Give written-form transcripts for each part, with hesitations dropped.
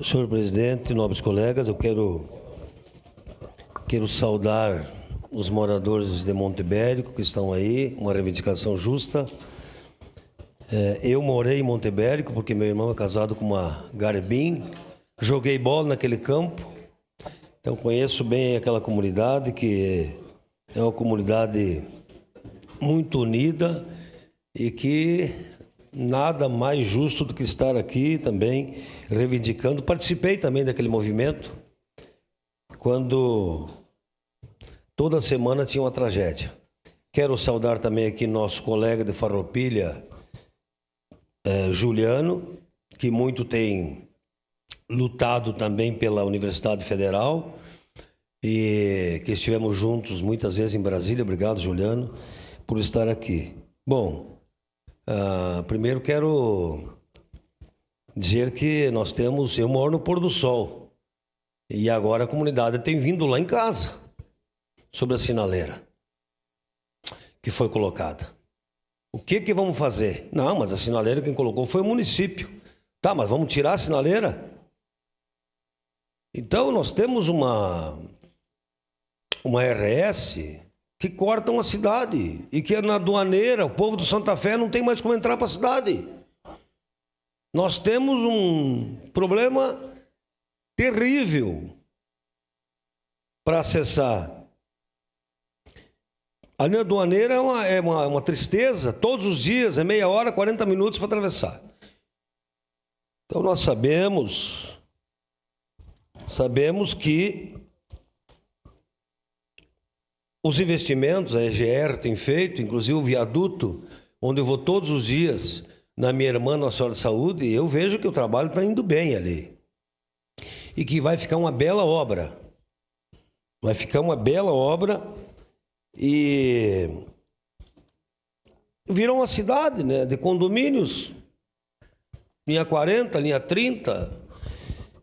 Senhor presidente, nobres colegas, eu quero saudar os moradores de Monte Ibérico que estão aí, uma reivindicação justa. Eu morei em Monte Ibérico porque meu irmão é casado com uma Garbim, joguei bola naquele campo, então conheço bem aquela comunidade, que é uma comunidade muito unida e que nada mais justo do que estar aqui também reivindicando. Participei também daquele movimento quando toda semana tinha uma tragédia. Quero saudar também aqui nosso colega de Farroupilha, Juliano, que muito tem lutado também pela Universidade Federal e que estivemos juntos muitas vezes em Brasília. Obrigado, Juliano, por estar aqui. Bom, primeiro quero dizer que eu moro no Pôr do Sol e agora a comunidade tem vindo lá em casa sobre a sinaleira que foi colocada. O que vamos fazer? Não, mas a sinaleira quem colocou foi o município. Tá, mas vamos tirar a sinaleira? Então nós temos uma RS que corta uma cidade e que é na aduaneira, o povo do Santa Fé não tem mais como entrar para a cidade. Nós temos um problema terrível para acessar. A linha aduaneira é uma tristeza, todos os dias, é meia hora, 40 minutos para atravessar. Então nós sabemos que os investimentos, a EGR tem feito, inclusive o viaduto, onde eu vou todos os dias, na minha irmã Nossa Senhora de Saúde, eu vejo que o trabalho está indo bem ali. E que vai ficar uma bela obra. Vai ficar uma bela obra e virou uma cidade, né, de condomínios, linha 40, linha 30,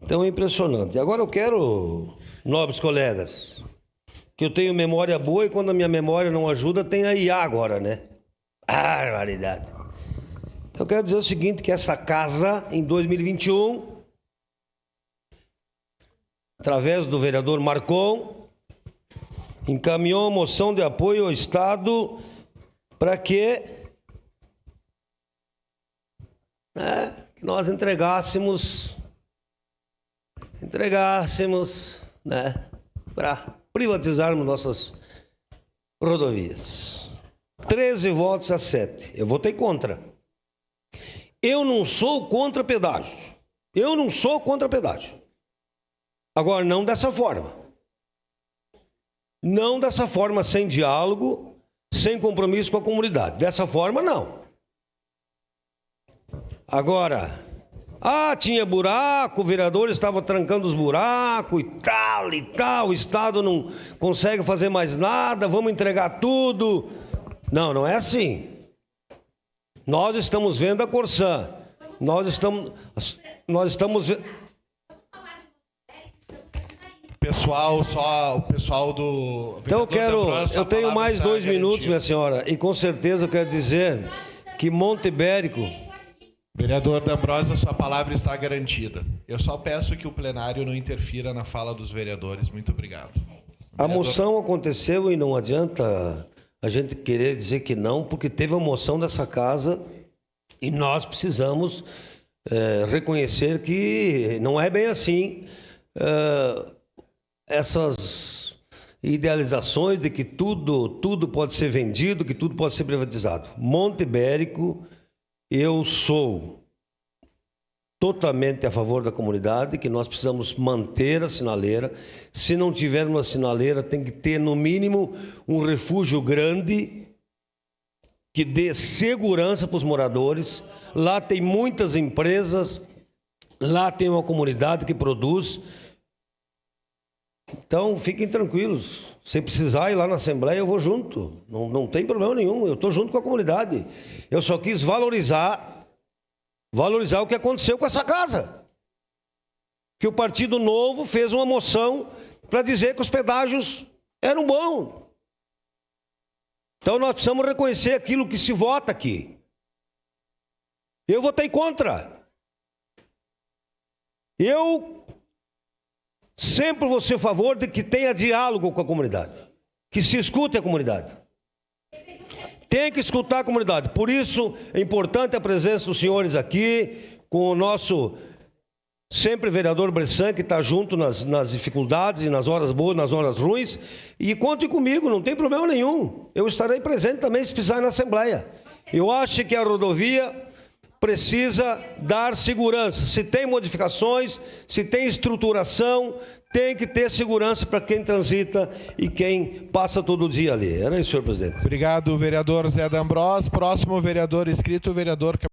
então é impressionante. Agora eu quero, nobres colegas, que eu tenho memória boa e quando a minha memória não ajuda, tem a IA agora, né? Barbaridade. Então eu quero dizer o seguinte, que essa casa, em 2021, através do vereador Marcon, encaminhou moção de apoio ao Estado para que nós entregássemos, para privatizarmos nossas rodovias. 13 votos a 7. Eu votei contra. Eu não sou contra pedágio. Agora, não dessa forma. Não dessa forma, sem diálogo, sem compromisso com a comunidade. Dessa forma, não. Agora, tinha buraco, o vereador estava trancando os buracos e tal, o Estado não consegue fazer mais nada, vamos entregar tudo. Não, não é assim. Nós estamos vendo a Corsã, nós estamos vendo... O pessoal do... Então eu tenho mais 2 minutos, minha senhora, e com certeza eu quero dizer que Monte Ibérico... Vereador D'Ambrosio, a sua palavra está garantida. Eu só peço que o plenário não interfira na fala dos vereadores. Muito obrigado. A moção aconteceu e não adianta a gente querer dizer que não, porque teve a moção dessa casa e nós precisamos reconhecer que não é bem assim. Essas idealizações de que tudo pode ser vendido, que tudo pode ser privatizado. Monte Ibérico, eu sou totalmente a favor da comunidade, que nós precisamos manter a sinaleira. Se não tivermos a sinaleira, tem que ter, no mínimo, um refúgio grande que dê segurança para os moradores. Lá tem muitas empresas, lá tem uma comunidade que produz. Então, fiquem tranquilos. Se precisar ir lá na Assembleia, eu vou junto. Não tem problema nenhum. Eu estou junto com a comunidade. Eu só quis valorizar o que aconteceu com essa casa. Que o Partido Novo fez uma moção para dizer que os pedágios eram bons. Então, nós precisamos reconhecer aquilo que se vota aqui. Eu votei contra. Eu sempre vou ser a favor de que tenha diálogo com a comunidade, que se escute a comunidade. Tem que escutar a comunidade. Por isso é importante a presença dos senhores aqui, com o nosso sempre vereador Bressan, que está junto nas dificuldades e nas horas boas, nas horas ruins. E contem comigo, não tem problema nenhum. Eu estarei presente também se precisar na Assembleia. Eu acho que a rodovia precisa dar segurança. Se tem modificações, se tem estruturação, tem que ter segurança para quem transita e quem passa todo dia ali. Era isso, senhor presidente. Obrigado, vereador Zé D'Ambrós. Próximo vereador inscrito, o vereador